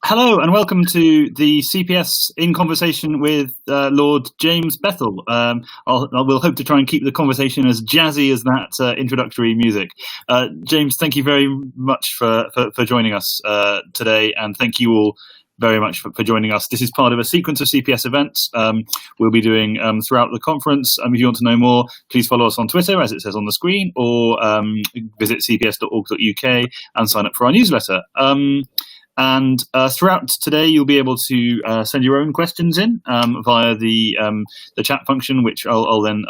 Hello and welcome to the CPS in conversation with Lord James Bethell. We'll hope to try and keep the conversation as jazzy as that introductory music. James, thank you very much for joining us today, and thank you all very much for joining us. This is part of a sequence of CPS events we'll be doing throughout the conference. If you want to know more, please follow us on Twitter, as it says on the screen, or visit cps.org.uk and sign up for our newsletter. And throughout today, you'll be able to send your own questions in via the chat function, which I'll then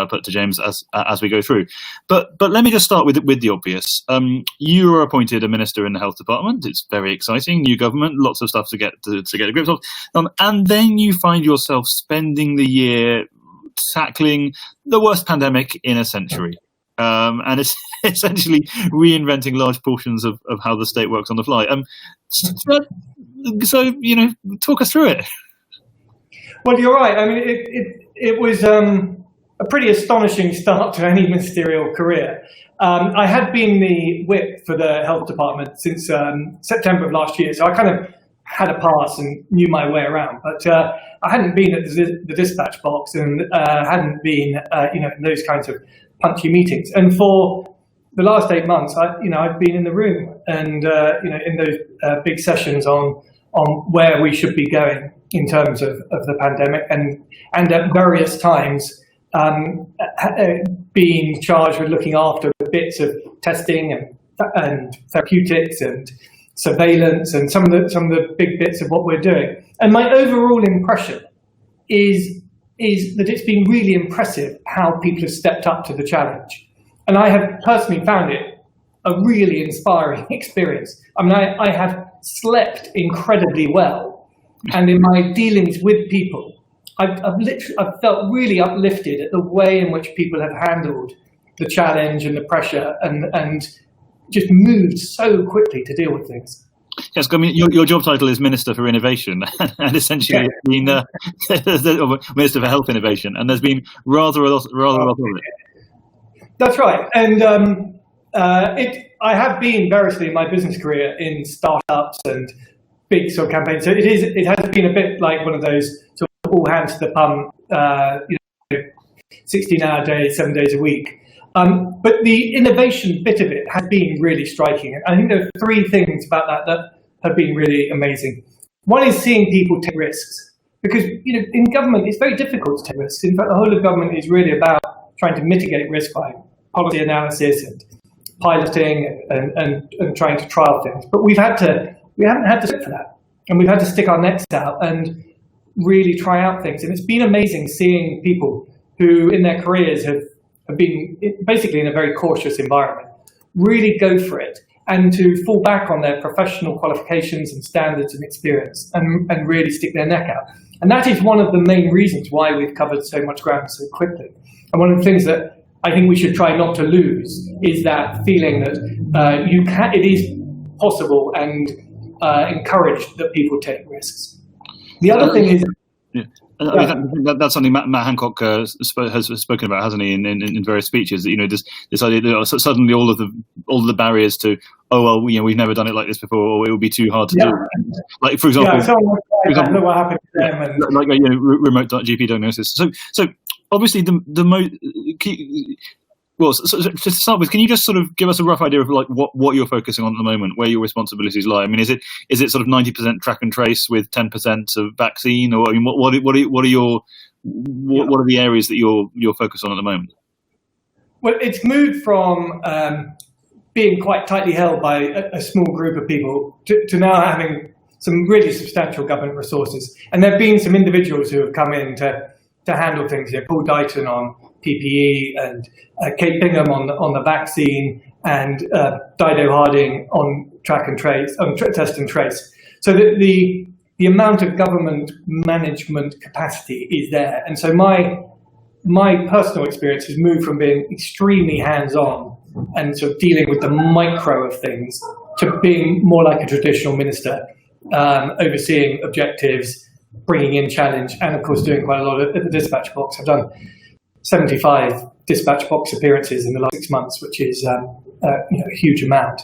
put to James as we go through. But let me just start with the obvious. You were appointed a minister in the health department. It's very exciting, new government, lots of stuff to get a grip of, and then you find yourself spending the year tackling the worst pandemic in a century. And it's essentially reinventing large portions of how the state works on the fly. So talk us through it. Well, you're right. I mean, it was a pretty astonishing start to any ministerial career. I had been the whip for the health department since September of last year, so I kind of had a pass and knew my way around. But I hadn't been at the dispatch box and hadn't been, in those kinds of punchy meetings. And for the last 8 months, I've been in the room and in those big sessions on where we should be going in terms of the pandemic, and at various times being charged with looking after bits of testing and therapeutics and surveillance and some of the big bits of what we're doing. And my overall impression is that it's been really impressive how people have stepped up to the challenge. And I have personally found it a really inspiring experience. I mean, I have slept incredibly well. And in my dealings with people, I've felt really uplifted at the way in which people have handled the challenge and the pressure and just moved so quickly to deal with things. Yes, I mean, your job title is Minister for Innovation, and essentially been Minister for Health Innovation, and there's been rather a lot of it. That's right, and I have been variously in my business career in startups and big sort of campaigns. So it has been a bit like one of those sort of all hands to the pump, 16-hour days, 7 days a week. But the innovation bit of it has been really striking. And I think there are three things about that have been really amazing. One is seeing people take risks, because in government it's very difficult to take risks. In fact, the whole of government is really about trying to mitigate risk by policy analysis and piloting and trying to trial things. But we haven't had to sit for that, and we've had to stick our necks out and really try out things. And it's been amazing seeing people who in their careers have been basically in a very cautious environment, really go for it and to fall back on their professional qualifications and standards and experience and really stick their neck out. And that is one of the main reasons why we've covered so much ground so quickly. And one of the things that I think we should try not to lose is that feeling that it is possible and encouraged that people take risks. The other thing is... Yeah. I mean, that's something Matt Hancock has spoken about, hasn't he, in various speeches? This idea that suddenly all of the barriers to we've never done it like this before, or it will be too hard to do. Like for example, what happened to them, and remote GP diagnosis. So obviously the most. Well, so to start with, can you just sort of give us a rough idea of like what you're focusing on at the moment, where your responsibilities lie? I mean, is it sort of 90% track and trace with 10% of vaccine, or I mean, what are the areas that you're focused on at the moment? Well, it's moved from being quite tightly held by a small group of people to now having some really substantial government resources, and there have been some individuals who have come in to handle things. Paul Dighton on PPE and Kate Bingham on the vaccine, and Dido Harding on track and trace, test and trace. So that the amount of government management capacity is there, and so my personal experience has moved from being extremely hands-on and sort of dealing with the micro of things to being more like a traditional minister, overseeing objectives, bringing in challenge, and of course doing quite a lot at the dispatch box. I've done 75 dispatch box appearances in the last 6 months, which is a huge amount.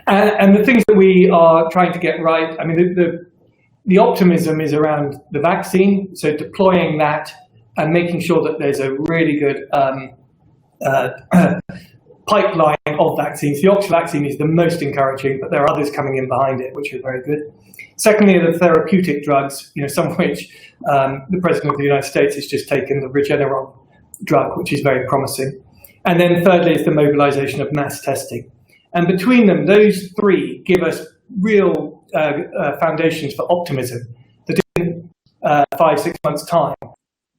And the things that we are trying to get right, I mean, the optimism is around the vaccine, so deploying that and making sure that there's a really good pipeline of vaccines. The Oxford vaccine is the most encouraging, but there are others coming in behind it, which are very good. Secondly, the therapeutic drugs, some of which the President of the United States has just taken, the Regeneron drug, which is very promising. And then thirdly is the mobilization of mass testing. And between them, those three give us real foundations for optimism that in 5-6 months' time,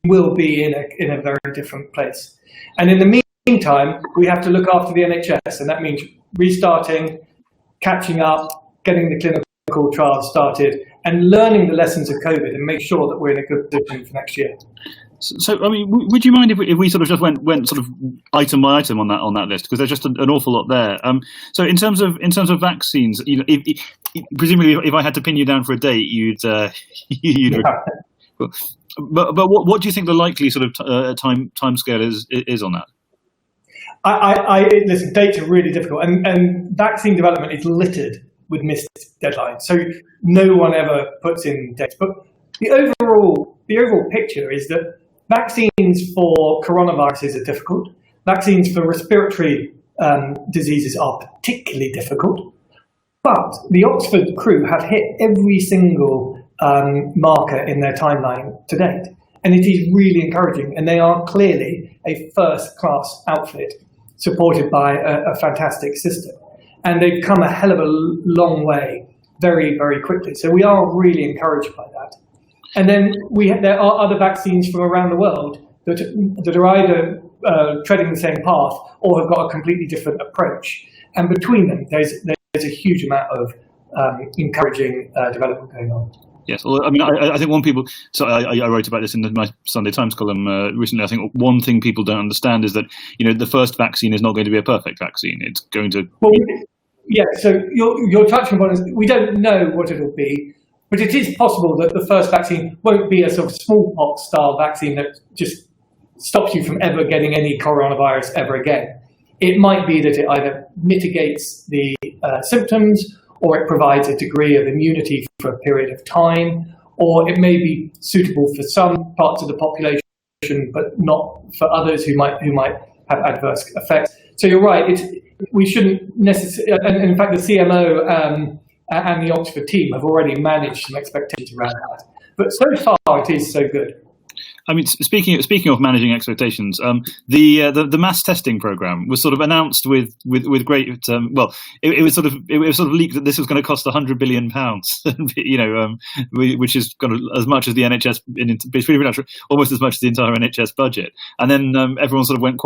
we'll be in a very different place. And in the meantime, we have to look after the NHS, and that means restarting, catching up, getting the clinical trials started, and learning the lessons of COVID and make sure that we're in a good position for next year. So, I mean, would you mind if we sort of just went sort of item by item on that list, because there's just an awful lot there. So, in terms of vaccines, presumably, if I had to pin you down for a date, you'd. Yeah. But what do you think the likely sort of time scale is on that? Listen, dates are really difficult, and vaccine development is littered with missed deadlines. So no one ever puts in dates. But the overall picture is that vaccines for coronaviruses are difficult. Vaccines for respiratory diseases are particularly difficult. But the Oxford crew have hit every single marker in their timeline to date. And it is really encouraging. And they are clearly a first-class outfit supported by a fantastic system. And they've come a hell of a long way very, very quickly. So we are really encouraged by that. And then there are other vaccines from around the world that are either treading the same path or have got a completely different approach. And between them, there's a huge amount of encouraging development going on. Yes, well, I mean, I think I wrote about this in my Sunday Times column recently. I think one thing people don't understand is that, the first vaccine is not going to be a perfect vaccine. It's going to... Well, yeah, so you're touching upon is we don't know what it'll be, but it is possible that the first vaccine won't be a sort of smallpox-style vaccine that just stops you from ever getting any coronavirus ever again. It might be that it either mitigates the symptoms, or it provides a degree of immunity for a period of time, or it may be suitable for some parts of the population, but not for others who might have adverse effects. So you're right. We shouldn't necessarily. And in fact, the CMO and the Oxford team have already managed some expectations around that. But so far, it is so good. I mean, speaking of managing expectations, the mass testing program was sort of announced with great. It was sort of leaked that this was going to cost £100 billion, which is kind of as much as the NHS, pretty much almost as much as the entire NHS budget. And then everyone sort of went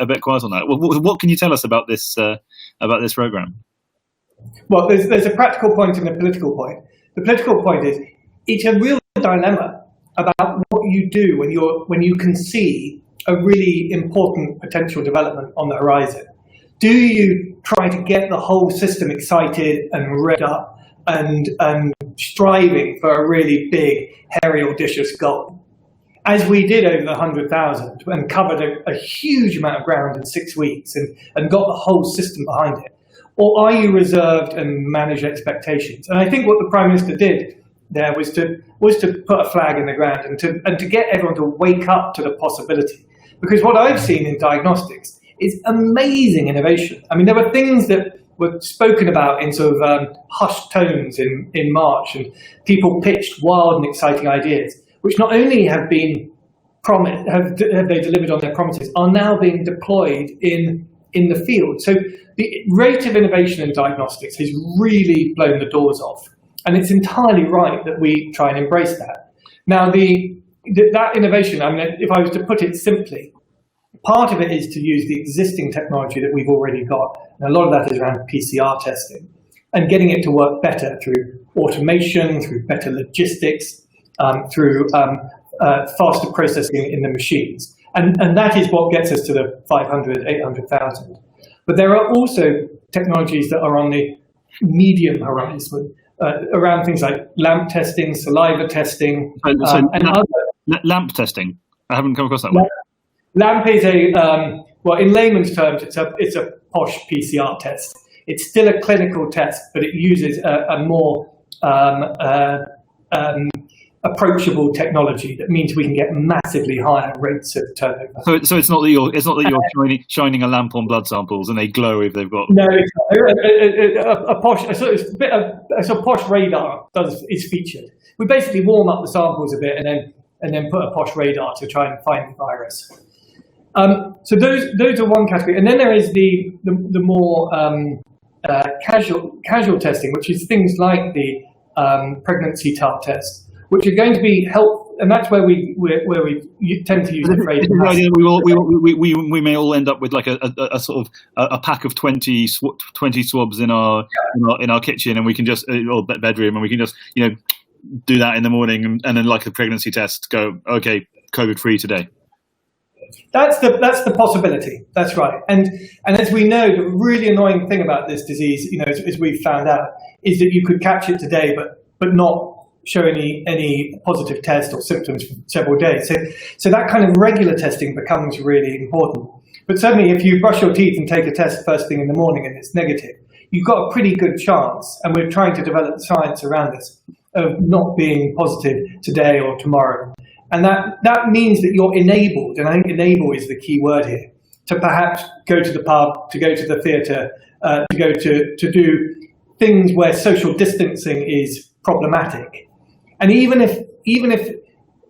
a bit quiet on that. What can you tell us about this program? Well, there's a practical point and a political point. The political point is it's a real dilemma about what you do when you can see a really important potential development on the horizon. Do you try to get the whole system excited and revved up and striving for a really big, hairy, audacious goal, as we did over the 100,000 and covered a huge amount of ground in 6 weeks and got the whole system behind it? Or are you reserved and manage expectations? And I think what the Prime Minister did there was to put a flag in the ground and to get everyone to wake up to the possibility. Because what I've seen in diagnostics is amazing innovation. I mean, there were things that were spoken about in sort of hushed tones in March, and people pitched wild and exciting ideas, which not only have been promised, have they delivered on their promises, are now being deployed in the field. So the rate of innovation in diagnostics has really blown the doors off. And it's entirely right that we try and embrace that. Now, that innovation, I mean, if I was to put it simply, part of it is to use the existing technology that we've already got. And a lot of that is around PCR testing and getting it to work better through automation, through better logistics, through faster processing in the machines. And that is what gets us to the 500, 800,000. But there are also technologies that are on the medium horizon, around things like LAMP testing, saliva testing, and other. LAMP testing? I haven't come across that one. LAMP is in layman's terms, it's a posh PCR test. It's still a clinical test, but it uses a more approachable technology that means we can get massively higher rates of turnover. So it's not that you're shining a lamp on blood samples and they glow if they've got. No, a posh radar is featured. We basically warm up the samples a bit and then put a posh radar to try and find the virus. So those are one category, and then there is the more casual testing, which is things like the pregnancy tart test, which are going to be helpful, and that's where we tend to use the phrase. We may all end up with like a sort of a pack of 20 swabs in our kitchen, and we can just or bedroom, and we can just do that in the morning, and then like a pregnancy test, go okay, COVID free today. That's the possibility. That's right. And as we know, the really annoying thing about this disease, as we've found out, is that you could catch it today, but not show any positive test or symptoms for several days. So that kind of regular testing becomes really important. But certainly if you brush your teeth and take a test first thing in the morning and it's negative, you've got a pretty good chance, and we're trying to develop science around this, of not being positive today or tomorrow. And that means that you're enabled, and I think enable is the key word here, to perhaps go to the pub, to go to the theatre, to do things where social distancing is problematic. And even if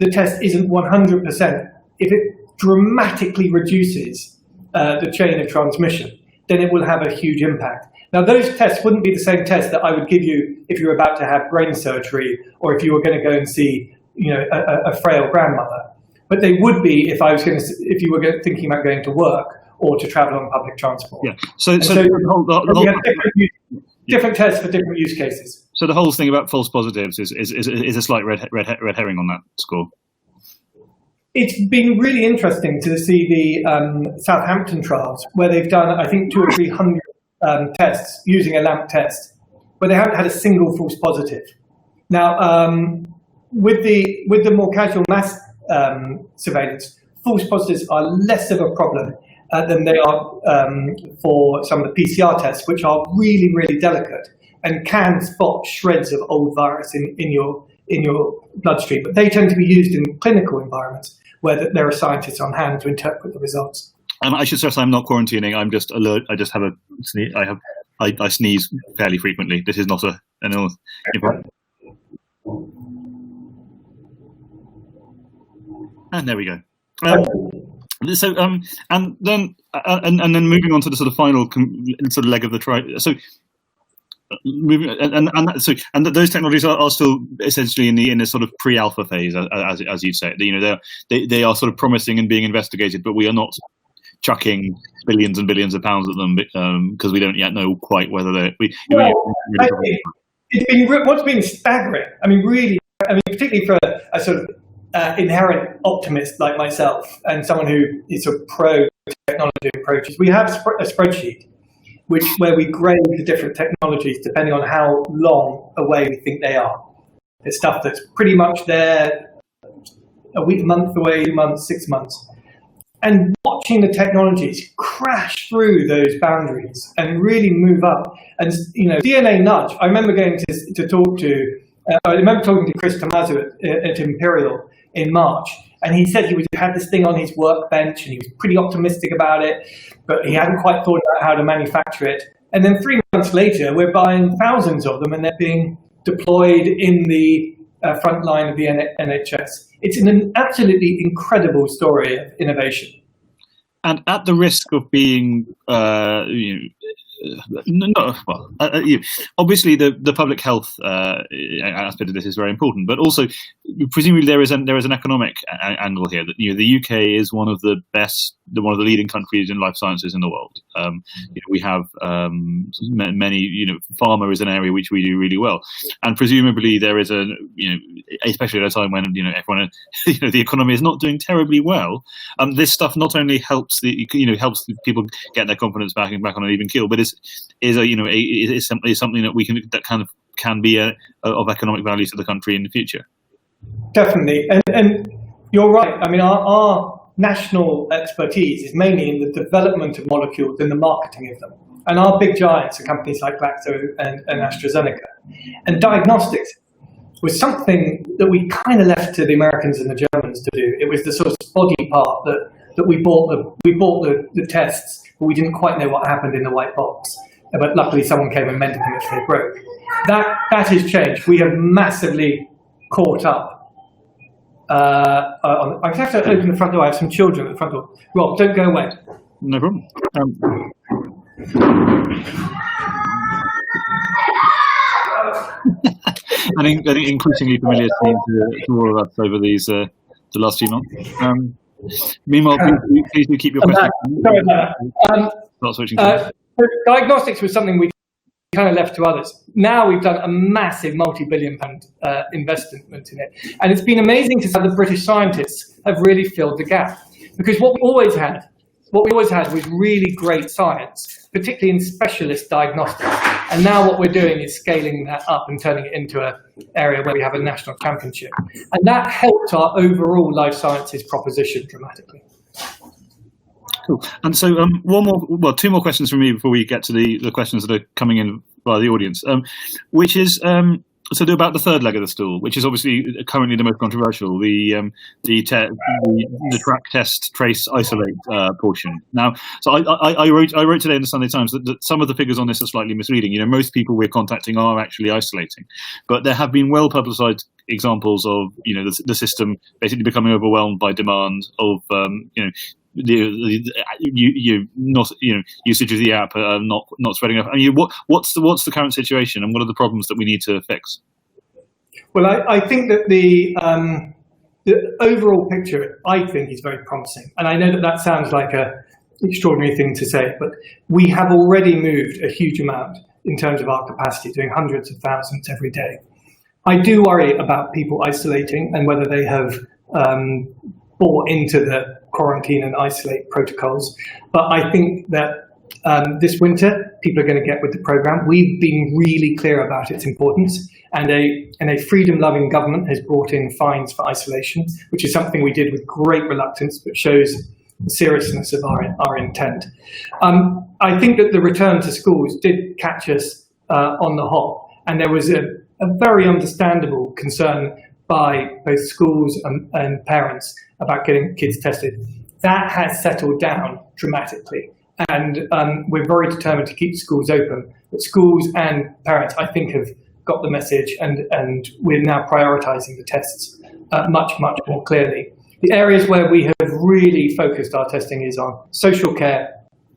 the test isn't 100%, if it dramatically reduces the chain of transmission, then it will have a huge impact. Now, those tests wouldn't be the same test that I would give you if you were about to have brain surgery or if you were going to go and see a frail grandmother. But they would be if you were thinking about going to work or to travel on public transport. Yeah. So we have different tests for different use cases. So the whole thing about false positives is a slight red herring on that score. It's been really interesting to see the Southampton trials, where they've done, I think, 200 or 300 tests using a LAMP test, but they haven't had a single false positive. Now, with the more casual mass surveillance, false positives are less of a problem than they are for some of the PCR tests, which are really, really delicate and can spot shreds of old virus in your bloodstream. But they tend to be used in clinical environments where there are scientists on hand to interpret the results. And I should stress, I'm not quarantining. I'm just alert. I just have a sneeze. I sneeze fairly frequently. This is not an illness. And there we go. And then moving on to the sort of final sort of leg of the trial. So moving and those technologies are still essentially in a sort of pre-alpha phase, as you'd say. They are sort of promising and being investigated, but we are not chucking billions and billions of pounds at them because we don't yet know quite whether they're. What's been staggering. I mean, particularly for a sort of inherent optimist like myself and someone who is sort of pro technology approaches, we have a spreadsheet where we grade the different technologies depending on how long away we think they are. There's stuff that's pretty much there a week, a month away, 2 months, 6 months. And watching the technologies crash through those boundaries and really move up. And, DNA nudge, I remember going to talk to, I remember talking to Chris Tommaso at Imperial in March, and he said he had this thing on his workbench and he was pretty optimistic about it, but he hadn't quite thought about how to manufacture it. And then 3 months later, we're buying thousands of them and they're being deployed in the front line of the NHS. It's an absolutely incredible story of innovation. And at the risk of being, obviously the public health aspect of this is very important, but also presumably there is an economic angle here. That the UK is one of the leading countries in life sciences in the world. We have many. Pharma is an area which we do really well, and presumably there is especially at a time when everyone the economy is not doing terribly well. This stuff not only helps helps people get their confidence back on an even keel, but is something that can be of economic value to the country in the future. Definitely, and you're right. I mean, our national expertise is mainly in the development of molecules and the marketing of them. And our big giants are companies like Glaxo and AstraZeneca. And diagnostics was something that we kind of left to the Americans and the Germans to do. It was the sort of body part that we bought the tests, but we didn't quite know what happened in the white box. But luckily someone came and mended them if they broke. That has changed. We have massively caught up. I have to open the front door. I have some children at the front door. Rob, don't go away. No problem. I think increasingly familiar to all of us over the last few months. Meanwhile, please do keep your questions. Sorry about that. Not switching. Diagnostics was something we kind of left to others. Now we've done a massive multi-billion-pound investment in it, and it's been amazing to see how the British scientists have really filled the gap. Because what we always had was really great science, particularly in specialist diagnostics. And now what we're doing is scaling that up and turning it into an area where we have a national championship. And that helped our overall life sciences proposition dramatically. Cool. And so two more questions from me before we get to the questions that are coming in by the audience, which is about the third leg of the stool, which is obviously currently the most controversial, the track, test, trace, isolate portion. Now, so I wrote today in the Sunday Times that some of the figures on this are slightly misleading. You know, most people we're contacting are actually isolating, but there have been well publicised examples of the system basically becoming overwhelmed by demand of usage of the app, not spreading up. I mean, what's the current situation, and what are the problems that we need to fix? Well, I think that the overall picture, I think, is very promising, and I know that sounds like an extraordinary thing to say, but we have already moved a huge amount in terms of our capacity, doing hundreds of thousands every day. I do worry about people isolating and whether they have bought into the quarantine and isolate protocols. But I think that this winter, people are going to get with the program. We've been really clear about its importance, and a freedom-loving government has brought in fines for isolation, which is something we did with great reluctance, but shows the seriousness of our intent. I think that the return to schools did catch us on the hop, and there was a very understandable concern by both schools and parents about getting kids tested. That has settled down dramatically, and we're very determined to keep schools open. But schools and parents, I think, have got the message, and we're now prioritising the tests much more clearly. The areas where we have really focused our testing is on social care,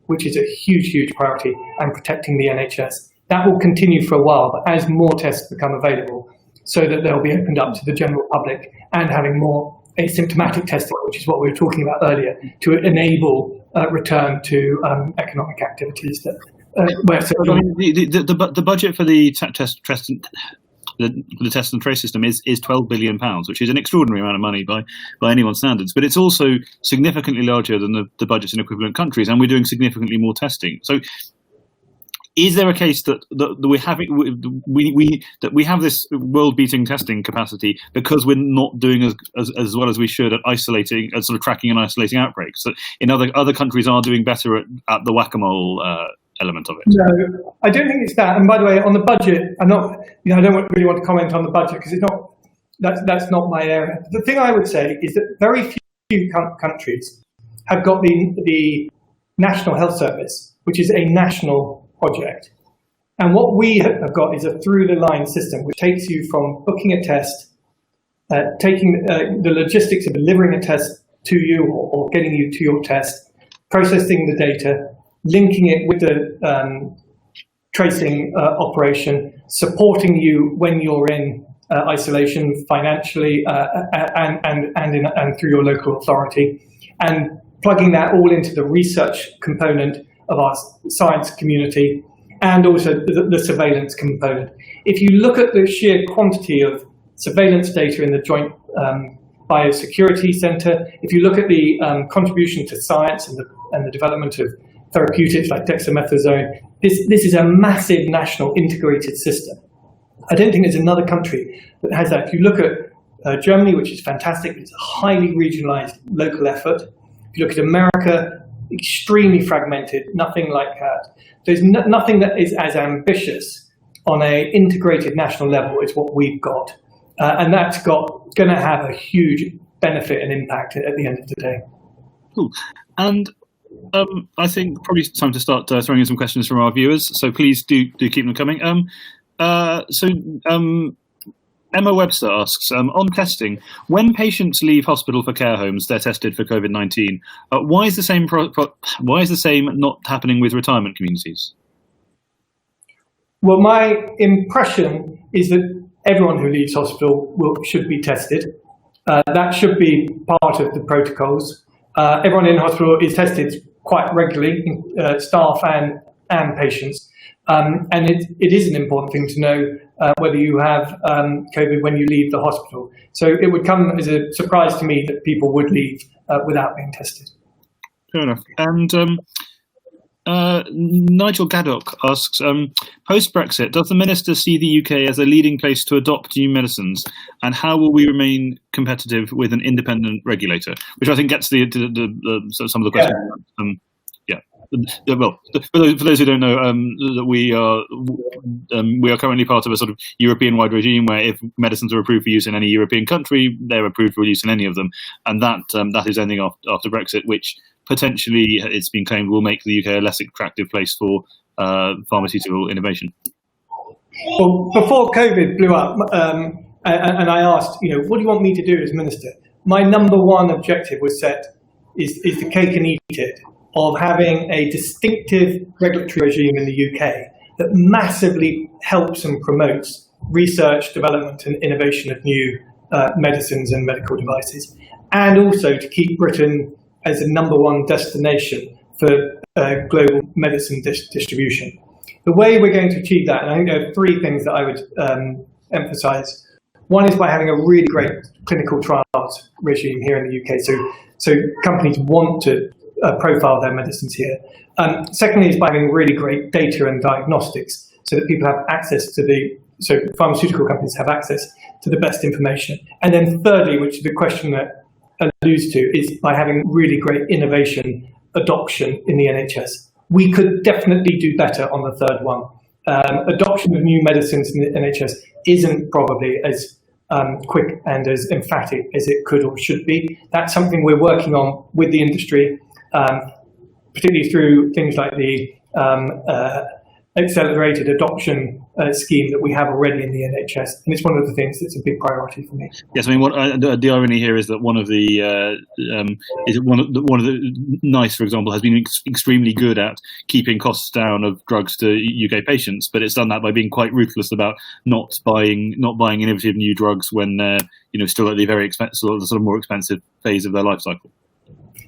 which is a huge priority, and protecting the NHS. That will continue for a while, but as more tests become available, so that they'll be opened up to the general public, and having more asymptomatic testing, which is what we were talking about earlier, to enable return to economic activities. The budget for the test and trace system is £12 billion, which is an extraordinary amount of money by anyone's standards. But it's also significantly larger than the budgets in equivalent countries, and we're doing significantly more testing. So, is there a case that we have this world-beating testing capacity because we're not doing as well as we should at isolating, at sort of tracking and isolating outbreaks? That in other countries are doing better at the whack-a-mole element of it? No, I don't think it's that. And by the way, on the budget, I don't really want to comment on the budget because that's not my area. The thing I would say is that very few countries have got the National Health Service, which is a national project. And what we have got is a through-the-line system, which takes you from booking a test, taking the logistics of delivering a test to you or getting you to your test, processing the data, linking it with the tracing operation, supporting you when you're in isolation financially and through your local authority, and plugging that all into the research component of our science community, and also the surveillance component. If you look at the sheer quantity of surveillance data in the Joint Biosecurity Centre, if you look at the contribution to science and the development of therapeutics like dexamethasone, this is a massive national integrated system. I don't think there's another country that has that. If you look at Germany, which is fantastic, it's a highly regionalised local effort. If you look at America, extremely fragmented, nothing like that. There's nothing that is as ambitious on an integrated national level as what we've got. And that's going to have a huge benefit and impact at the end of the day. Cool. And I think probably it's time to start throwing in some questions from our viewers. So please do keep them coming. Emma Webster asks, on testing, when patients leave hospital for care homes, they're tested for COVID-19. Why is the same not happening with retirement communities? Well, my impression is that everyone who leaves hospital should be tested. That should be part of the protocols. Everyone in hospital is tested quite regularly, staff and patients. And it is an important thing to know whether you have COVID when you leave the hospital. So it would come as a surprise to me that people would leave without being tested. Fair enough. And Nigel Gaddock asks, post-Brexit, does the Minister see the UK as a leading place to adopt new medicines? And how will we remain competitive with an independent regulator? Which I think gets to some of the questions. Well, for those who don't know, that we are currently part of a sort of European-wide regime where if medicines are approved for use in any European country, they're approved for use in any of them, and that is ending after Brexit, which potentially, it's been claimed, will make the UK a less attractive place for pharmaceutical innovation. Well, before COVID blew up, and I asked, what do you want me to do as minister? My number one objective was is the cake and eat it, of having a distinctive regulatory regime in the UK that massively helps and promotes research, development and innovation of new medicines and medical devices, and also to keep Britain as a number one destination for global medicine distribution. The way we're going to achieve that, and I think there are three things that I would emphasise. One is by having a really great clinical trials regime here in the UK, so companies want to profile their medicines here. Secondly is by having really great data and diagnostics so that people have access to so pharmaceutical companies have access to the best information. And then thirdly, which is the question that alludes to, is by having really great innovation adoption in the NHS. We could definitely do better on the third one. Adoption of new medicines in the NHS isn't probably as quick and as emphatic as it could or should be. That's something we're working on with the industry, particularly through things like the accelerated adoption scheme that we have already in the NHS, and it's one of the things that's a big priority for me. Yes, I mean, the irony here is that one of the NICE, for example, has been extremely good at keeping costs down of drugs to UK patients, but it's done that by being quite ruthless about not buying innovative new drugs when they're still at the very expensive, sort of more expensive phase of their life cycle.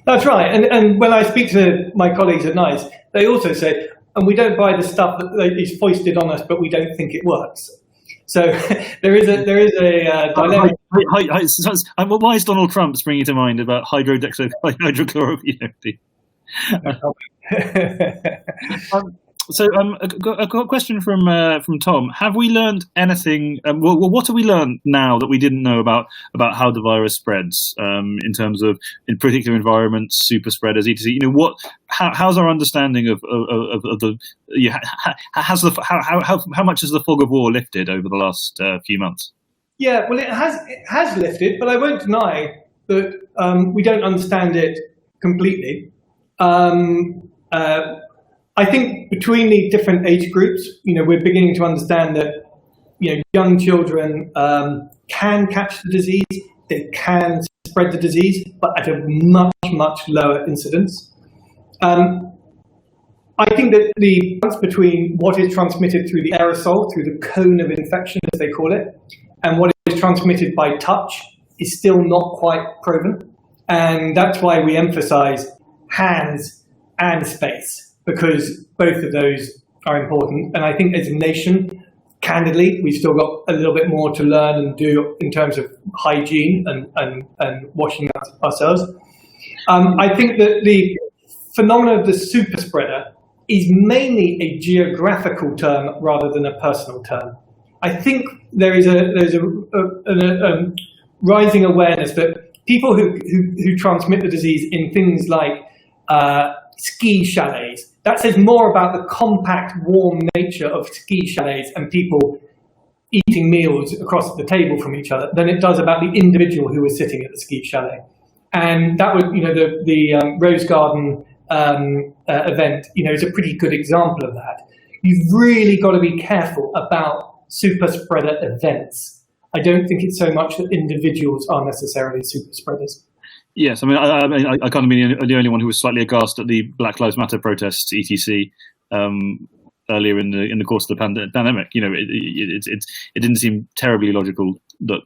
That's right, and when I speak to my colleagues at NICE, they also say, and we don't buy the stuff that is foisted on us, but we don't think it works. So there is a dilemma. Why is Donald Trump springing to mind about hydrochloroquine? So a question from Tom. Have we learned anything? What have we learned now that we didn't know about how the virus spreads in terms of in particular environments, super spreaders, etc. How's our understanding of the? How much has the fog of war lifted over the last few months? Yeah, well, it has lifted, but I won't deny that we don't understand it completely. I think between the different age groups, we're beginning to understand that, young children can catch the disease, they can spread the disease, but at a much, much lower incidence. I think that the difference between what is transmitted through the aerosol, through the cone of infection, as they call it, and what is transmitted by touch is still not quite proven. And that's why we emphasize hands and space, because both of those are important. And I think as a nation, candidly, we've still got a little bit more to learn and do in terms of hygiene and washing ourselves. I think that the phenomenon of the super spreader is mainly a geographical term rather than a personal term. I think there's a rising awareness that people who transmit the disease in things like ski chalets. That says more about the compact, warm nature of ski chalets and people eating meals across the table from each other than it does about the individual who was sitting at the ski chalet. And that was, the Rose Garden event, is a pretty good example of that. You've really got to be careful about super spreader events. I don't think it's so much that individuals are necessarily super spreaders. Yes, I mean, I can't be the only one who was slightly aghast at the Black Lives Matter protests, etc. Earlier in the course of the pandemic. It didn't seem terribly logical that.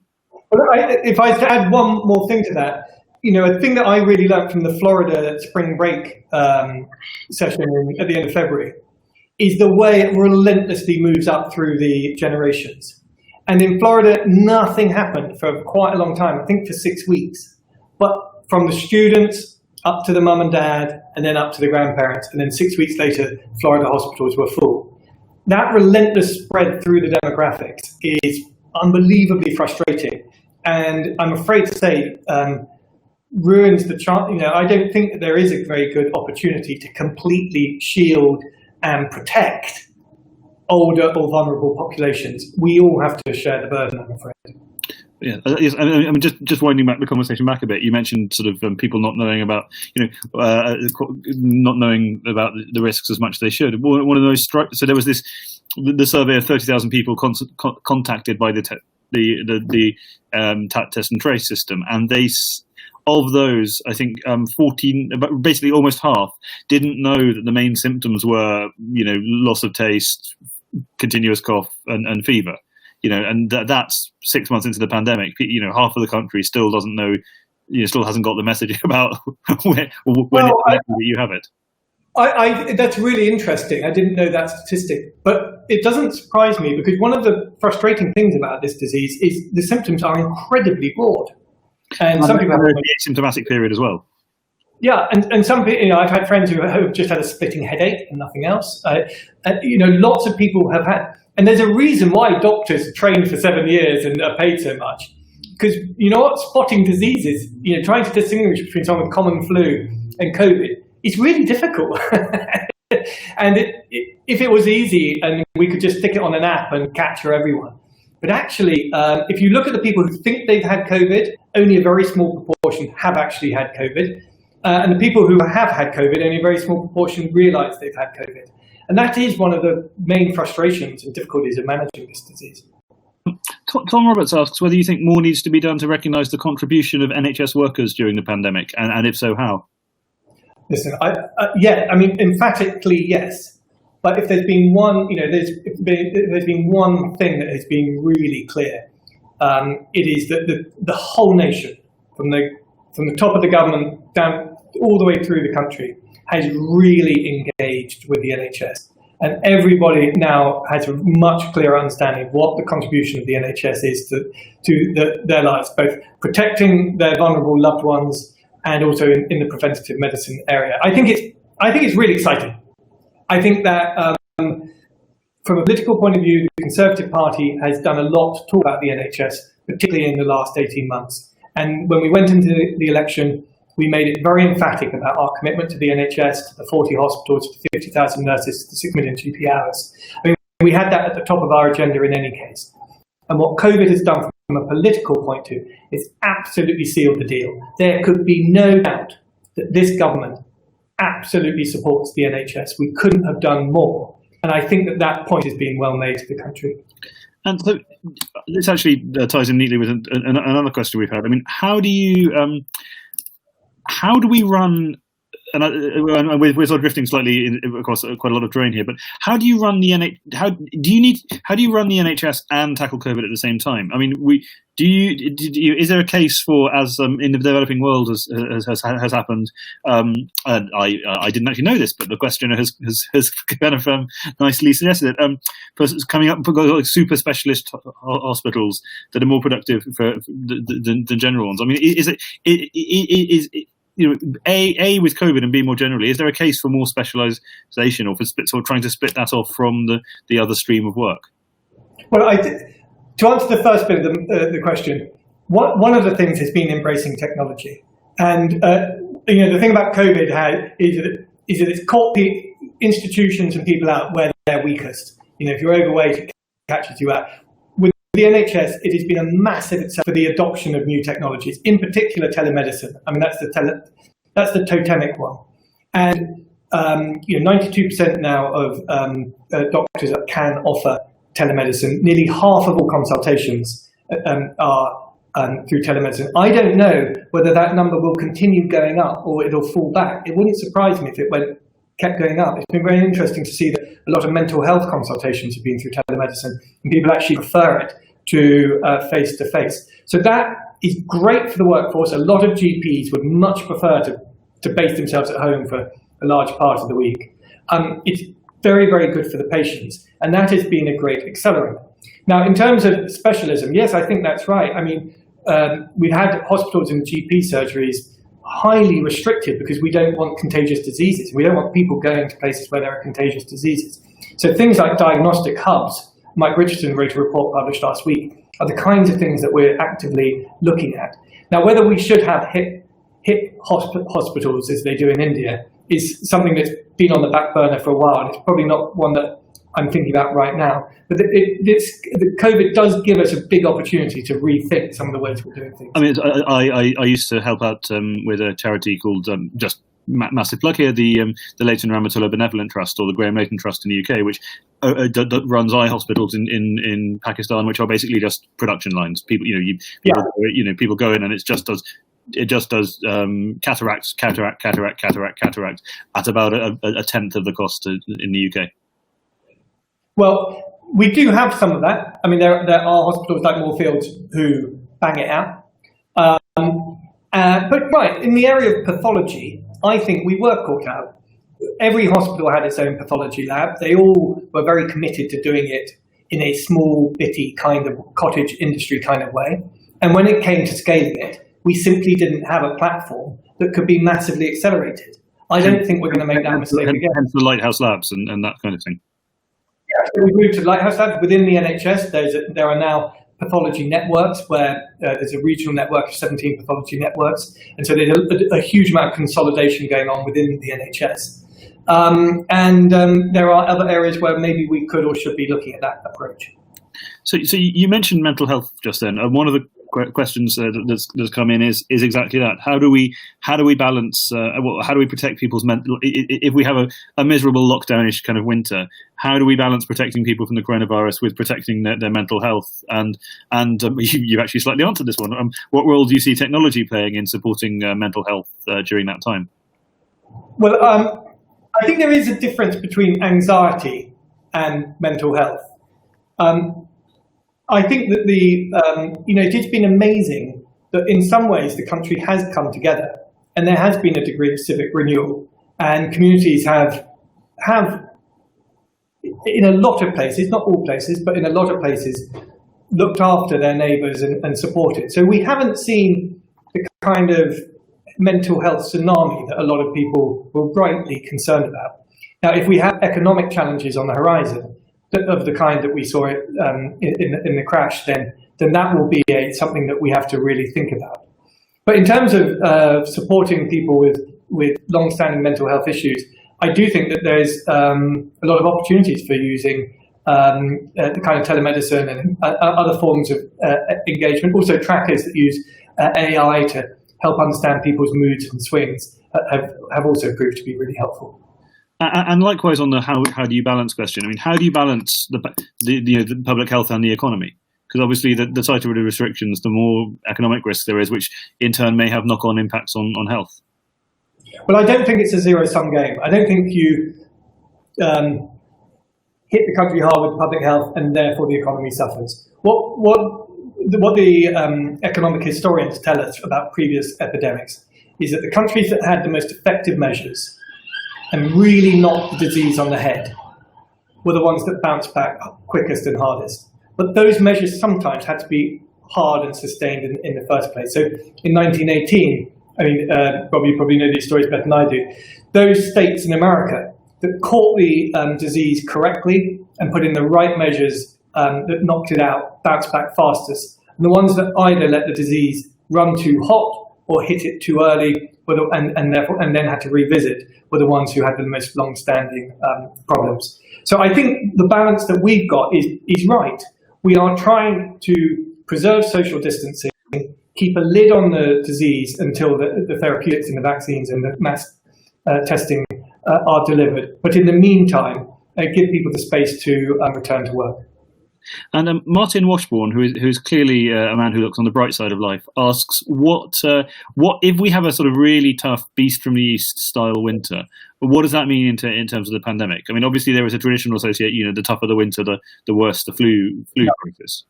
Well, if I add one more thing to that, a thing that I really learned from the Florida spring break session at the end of February is the way it relentlessly moves up through the generations. And in Florida, nothing happened for quite a long time. I think for 6 weeks, but from the students up to the mum and dad, and then up to the grandparents, and then 6 weeks later, Florida hospitals were full. That relentless spread through the demographics is unbelievably frustrating, and I'm afraid to say ruins the chance. I don't think that there is a very good opportunity to completely shield and protect older or vulnerable populations. We all have to share the burden, I'm afraid. Yeah, yes. I mean, just winding back the conversation back a bit. You mentioned sort of people not knowing about, not knowing about the risks as much as they should. One of those. So there was the survey of 30,000 people contacted by the test and trace system, and of those, I think 14, basically almost half, didn't know that the main symptoms were, loss of taste, continuous cough, and fever. And that's 6 months into the pandemic. Half of the country still doesn't know, still hasn't got the message about when you have it. That's really interesting. I didn't know that statistic, but it doesn't surprise me because one of the frustrating things about this disease is the symptoms are incredibly broad, and some people have the asymptomatic period as well. Yeah, and some people, I've had friends who have just had a splitting headache and nothing else. Lots of people have had. And there's a reason why doctors train for 7 years and are paid so much. Because spotting diseases, trying to distinguish between someone with common flu and COVID is really difficult. And if it was easy and we could just stick it on an app and capture everyone. But actually, if you look at the people who think they've had COVID, only a very small proportion have actually had COVID. And the people who have had COVID, only a very small proportion realize they've had COVID. And that is one of the main frustrations and difficulties of managing this disease. Tom Roberts asks whether you think more needs to be done to recognise the contribution of NHS workers during the pandemic, and if so, how? Listen, emphatically yes. But if there's been one, there's been one thing that has been really clear, it is that the whole nation, from the top of the government down all the way through the country, has really engaged with the NHS. And everybody now has a much clearer understanding of what the contribution of the NHS is to their lives, both protecting their vulnerable loved ones and also in the preventative medicine area. I think it's really exciting. I think that from a political point of view, the Conservative Party has done a lot to talk about the NHS, particularly in the last 18 months. And when we went into the election, we made it very emphatic about our commitment to the NHS, to the 40 hospitals, to 50,000 nurses, to 6 million GP hours. I mean, we had that at the top of our agenda in any case. And what COVID has done from a political point of view is absolutely sealed the deal. There could be no doubt that this government absolutely supports the NHS. We couldn't have done more. And I think that point is being well made to the country. And so this actually ties in neatly with another question we've had. I mean, how do we run, and we're sort of drifting slightly across quite a lot of terrain here, but how do you run the NHS and tackle COVID at the same time? I mean, is there a case for, as in the developing world has happened? I didn't actually know this, but the questioner has kind of nicely suggested it. For coming up, like super specialist hospitals that are more productive than general ones. I mean, is A with COVID and B more generally, is there a case for more specialisation or for sort of trying to split that off from the other stream of work? Well, to answer the first bit of the question, one of the things has been embracing technology. And the thing about COVID is that it's caught the institutions and people out where they're weakest. If you're overweight, it catches you out. With the NHS, it has been a massive success for the adoption of new technologies, in particular telemedicine. I mean, that's the totemic one. And 92% now of doctors that can offer telemedicine. Nearly half of all consultations are through telemedicine. I don't know whether that number will continue going up or it'll fall back. It wouldn't surprise me if it kept going up. It's been very interesting to see that a lot of mental health consultations have been through telemedicine, and people actually prefer it to face-to-face. So that is great for the workforce. A lot of GPs would much prefer to base themselves at home for a large part of the week. It's very, very good for the patients, and that has been a great accelerant. Now, in terms of specialism, yes, I think that's right. I mean, we've had hospitals and GP surgeries highly restricted because we don't want contagious diseases. We don't want people going to places where there are contagious diseases. So things like diagnostic hubs, Mike Richardson wrote a report published last week, are the kinds of things that we're actively looking at. Now, whether we should have hip hospitals, as they do in India, is something that's been on the back burner for a while, and it's probably not one that I'm thinking about right now. But the COVID does give us a big opportunity to rethink some of the ways we're doing things. I mean, I used to help out with a charity called just massive plug here, the Leighton Ramatullah Benevolent Trust, or the Graham Leighton Trust in the UK, which runs eye hospitals in Pakistan, which are basically just production lines. People people go in and it just does cataracts at about a tenth of the cost in the UK. Well, we do have some of that. I mean, there are hospitals like Moorfields who bang it out. But right, in the area of pathology, I think we were caught out. Every hospital had its own pathology lab. They all were very committed to doing it in a small, bitty kind of cottage industry kind of way. And when it came to scaling it, we simply didn't have a platform that could be massively accelerated. I don't think we're going to make that mistake again. Hence the Lighthouse Labs and that kind of thing. Yeah, so we moved to Lighthouse Labs. Within the NHS, there are now pathology networks where there's a regional network of 17 pathology networks. And so there's a huge amount of consolidation going on within the NHS. There are other areas where maybe we could or should be looking at that approach. So you mentioned mental health just then. One of the questions that's come in is exactly that. How do we balance? How do we protect people's mental? If we have a miserable lockdownish kind of winter, how do we balance protecting people from the coronavirus with protecting their mental health? And you actually slightly answered this one. What role do you see technology playing in supporting mental health during that time? Well, I think there is a difference between anxiety and mental health. I think that it has been amazing that in some ways the country has come together and there has been a degree of civic renewal, and communities have in a lot of places, not all places, but in a lot of places, looked after their neighbours and supported. So we haven't seen the kind of mental health tsunami that a lot of people were rightly concerned about. Now, if we have economic challenges on the horizon, of the kind that we saw it in the crash, then that will be something that we have to really think about. But in terms of supporting people with long-standing mental health issues, I do think that there's a lot of opportunities for using the kind of telemedicine and other forms of engagement. Also, trackers that use AI to help understand people's moods and swings have also proved to be really helpful. And likewise on the how do you balance question. I mean, how do you balance the public health and the economy? Because obviously the tighter the restrictions, the more economic risk there is, which in turn may have knock-on impacts on health. Well, I don't think it's a zero-sum game. I don't think you hit the country hard with public health and therefore the economy suffers. What the economic historians tell us about previous epidemics is that the countries that had the most effective measures and really knocked the disease on the head were the ones that bounced back quickest and hardest. But those measures sometimes had to be hard and sustained in the first place. So in 1918, I mean, Bob, you probably know these stories better than I do, those states in America that caught the disease correctly and put in the right measures that knocked it out, bounced back fastest, And the ones that either let the disease run too hot or hit it too early, and then had to revisit, were the ones who had the most long-standing problems. So I think the balance that we've got is right. We are trying to preserve social distancing, keep a lid on the disease until the therapeutics and the vaccines and the mass testing are delivered. But in the meantime, give people the space to return to work. And Martin Washbourne, who is clearly a man who looks on the bright side of life, asks, what if we have a sort of really tough beast from the east style winter? What does that mean in terms of the pandemic? I mean, obviously there is a traditional associate. The tougher the winter, the worse the flu process.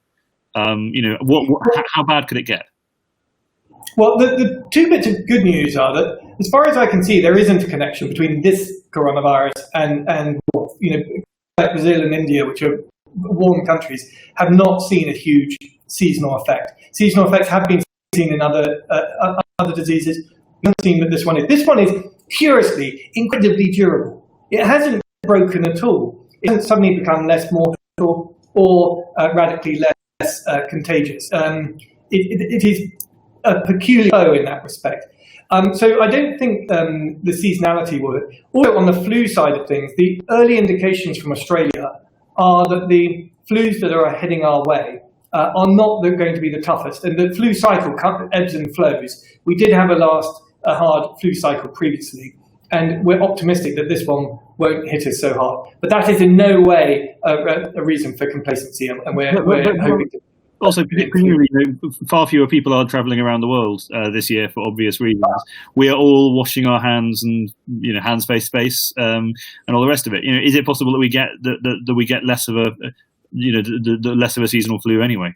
How bad could it get? Well, the two bits of good news are that, as far as I can see, there isn't a connection between this coronavirus and like Brazil and India, which are warm countries, have not seen a huge seasonal effect. Seasonal effects have been seen in other diseases. We haven't seen what this one is. This one is curiously incredibly durable. It hasn't broken at all. It hasn't suddenly become less mortal or radically less contagious. It is a peculiar flow in that respect. So I don't think the seasonality will. Also, on the flu side of things, the early indications from Australia are that the flus that are heading our way are not going to be the toughest. And the flu cycle ebbs and flows. We did have a hard flu cycle previously, and we're optimistic that this one won't hit us so hard. But that is in no way a reason for complacency, and we're hoping to. Also, particularly, far fewer people are travelling around the world this year for obvious reasons. We are all washing our hands and hands, face, space, and all the rest of it. Is it possible that we get less of a less of a seasonal flu anyway?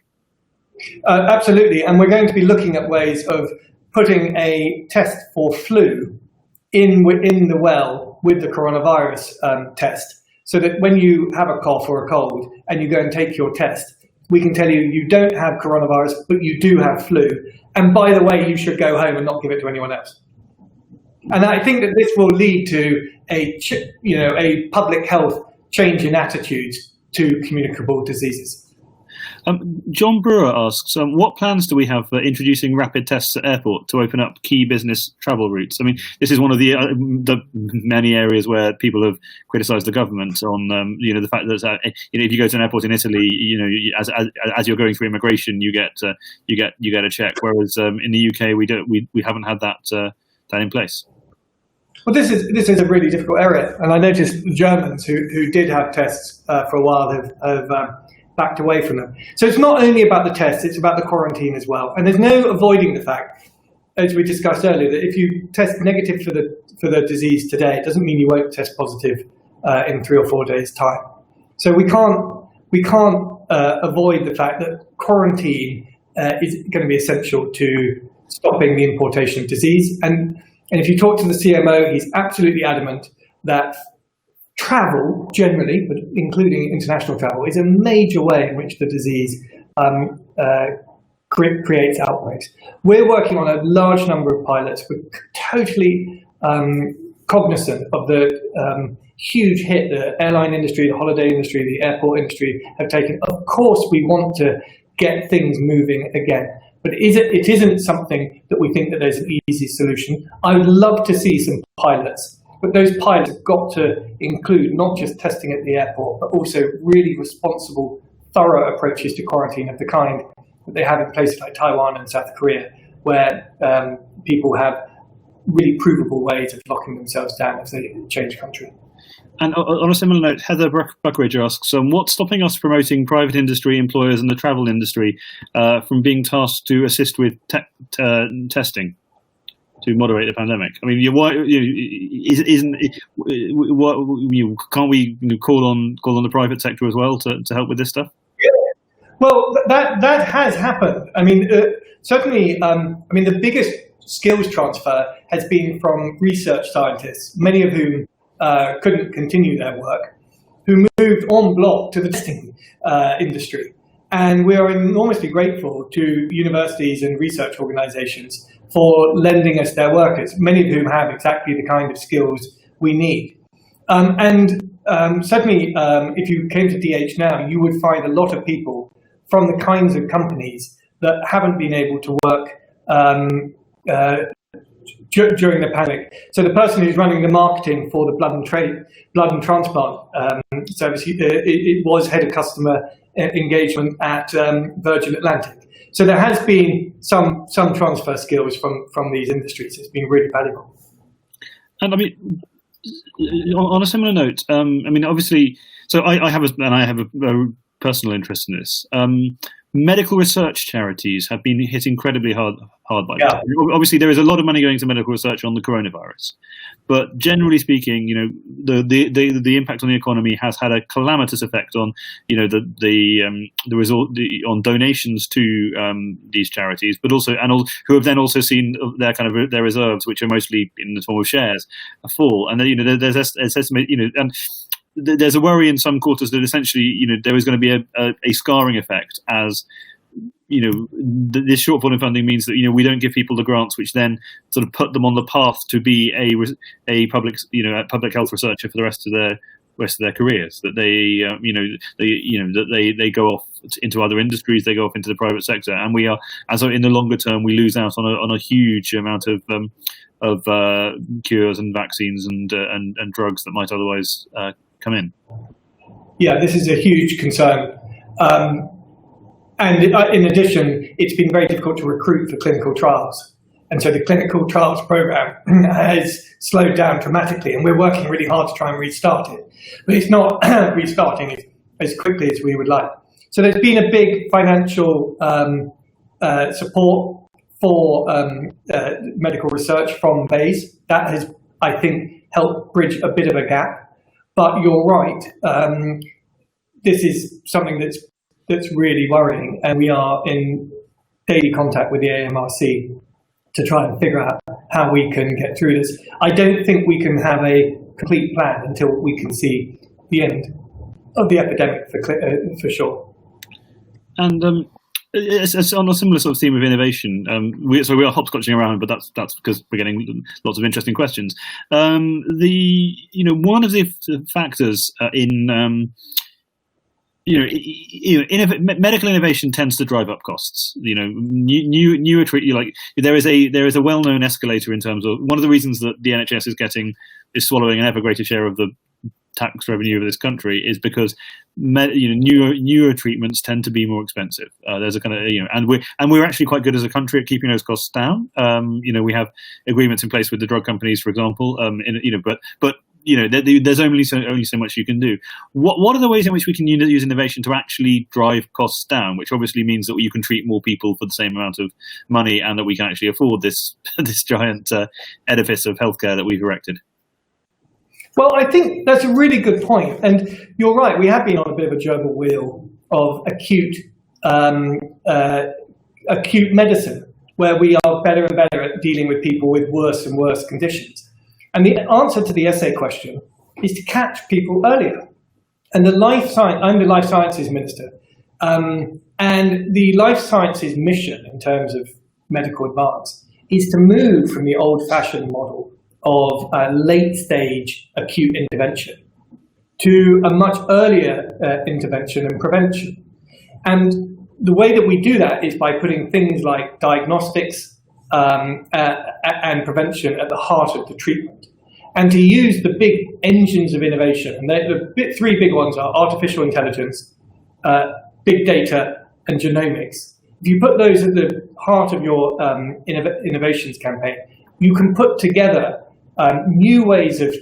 Absolutely, and we're going to be looking at ways of putting a test for flu in the well with the coronavirus test, so that when you have a cough or a cold and you go and take your test, we can tell you don't have coronavirus, but you do have flu. And by the way, you should go home and not give it to anyone else. And I think that this will lead to a public health change in attitudes to communicable diseases. John Brewer asks, what plans do we have for introducing rapid tests at airport to open up key business travel routes? I mean, this is one of the many areas where people have criticised the government on, the fact that if you go to an airport in Italy, as you're going through immigration, you get a check, whereas in the UK we haven't had that in place. Well, this is a really difficult area, and I noticed the Germans who did have tests for a while have backed away from them. So it's not only about the tests, it's about the quarantine as well. And there's no avoiding the fact, as we discussed earlier, that if you test negative for the disease today, it doesn't mean you won't test positive in 3 or 4 days' time. So we can't avoid the fact that quarantine is going to be essential to stopping the importation of disease. And if you talk to the CMO, he's absolutely adamant that travel generally, but including international travel, is a major way in which the disease creates outbreaks. We're working on a large number of pilots. We're totally cognizant of the huge hit the airline industry, the holiday industry, the airport industry have taken. Of course, we want to get things moving again, but it isn't something that we think that there's an easy solution. I would love to see some pilots. But those pilots have got to include not just testing at the airport, but also really responsible, thorough approaches to quarantine of the kind that they have in places like Taiwan and South Korea, where people have really provable ways of locking themselves down if they change country. And on a similar note, Heather Buckridge asks, what's stopping us promoting private industry employers and the travel industry from being tasked to assist with testing to moderate the pandemic? I mean, can't we call on the private sector as well to help with this stuff? Yeah. Well, that has happened. I mean, certainly. The biggest skills transfer has been from research scientists, many of whom couldn't continue their work, who moved en bloc to the testing industry. And we are enormously grateful to universities and research organizations for lending us their workers, many of whom have exactly the kind of skills we need. Certainly, if you came to DH now, you would find a lot of people from the kinds of companies that haven't been able to work during the pandemic. So the person who's running the marketing for the blood and transplant service, it was head of customer engagement at Virgin Atlantic. So there has been some transfer skills from these industries. It's been really valuable. And I mean, on a similar note, I mean, obviously, so I have a personal interest in this. Medical research charities have been hit incredibly hard by this. Obviously, there is a lot of money going to medical research on the coronavirus, but generally speaking, you know, the impact on the economy has had a calamitous effect on, you know, on donations to these charities, but also who have then also seen their reserves, which are mostly in the form of shares, fall. And then, you know, there's estimate, you know, and there's a worry in some quarters that essentially, you know, there is going to be a scarring effect as, you know, this shortfall in funding means that, you know, we don't give people the grants which then sort of put them on the path to be a public health researcher for the rest of their careers. That they they go off into other industries, they go off into the private sector, and so in the longer term we lose out on a huge amount of cures and vaccines and drugs that might otherwise come in. Yeah, this is a huge concern. And in addition, it's been very difficult to recruit for clinical trials. And so the clinical trials program has slowed down dramatically, and we're working really hard to try and restart it. But it's not restarting as quickly as we would like. So there's been a big financial support for medical research from BEIS. That has, I think, helped bridge a bit of a gap. But you're right, this is something that's really worrying, and we are in daily contact with the AMRC to try and figure out how we can get through this. I don't think we can have a complete plan until we can see the end of the epidemic for sure. And it's on a similar sort of theme of innovation. We are hopscotching around, but that's because we're getting lots of interesting questions. One of the factors medical innovation tends to drive up costs. You know, newer there is a well-known escalator in terms of one of the reasons that the NHS is swallowing an ever greater share of the tax revenue of this country is because newer treatments tend to be more expensive. There's a kind of and we're actually quite good as a country at keeping those costs down. We have agreements in place with the drug companies, for example. But there's only so much you can do. What are the ways in which we can use innovation to actually drive costs down? Which obviously means that you can treat more people for the same amount of money, and that we can actually afford this giant edifice of healthcare that we've erected. Well, I think that's a really good point, and you're right. We have been on a bit of a gerbil wheel of acute medicine, where we are better and better at dealing with people with worse and worse conditions. And the answer to the essay question is to catch people earlier. And I'm the life sciences minister, and the life sciences mission in terms of medical advance is to move from the old-fashioned model of late-stage acute intervention to a much earlier intervention and prevention. And the way that we do that is by putting things like diagnostics and prevention at the heart of the treatment, and to use the big engines of innovation. And the three big ones are artificial intelligence, big data, and genomics. If you put those at the heart of your innovations campaign, you can put together new ways of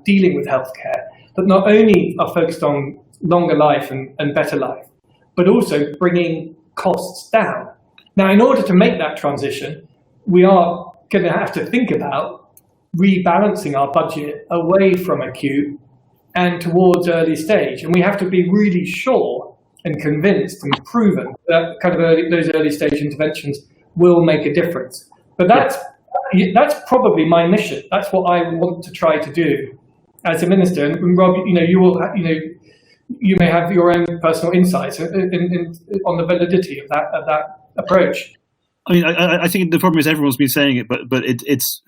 dealing with healthcare that not only are focused on longer life and better life, but also bringing costs down. Now, in order to make that transition, we are going to have to think about rebalancing our budget away from acute and towards early stage. And we have to be really sure and convinced and proven that those early stage interventions will make a difference. But that's probably my mission. That's what I want to try to do as a minister. And Rob, you may have your own personal insights on the validity of that approach. I mean, I think the problem is everyone's been saying it, but it's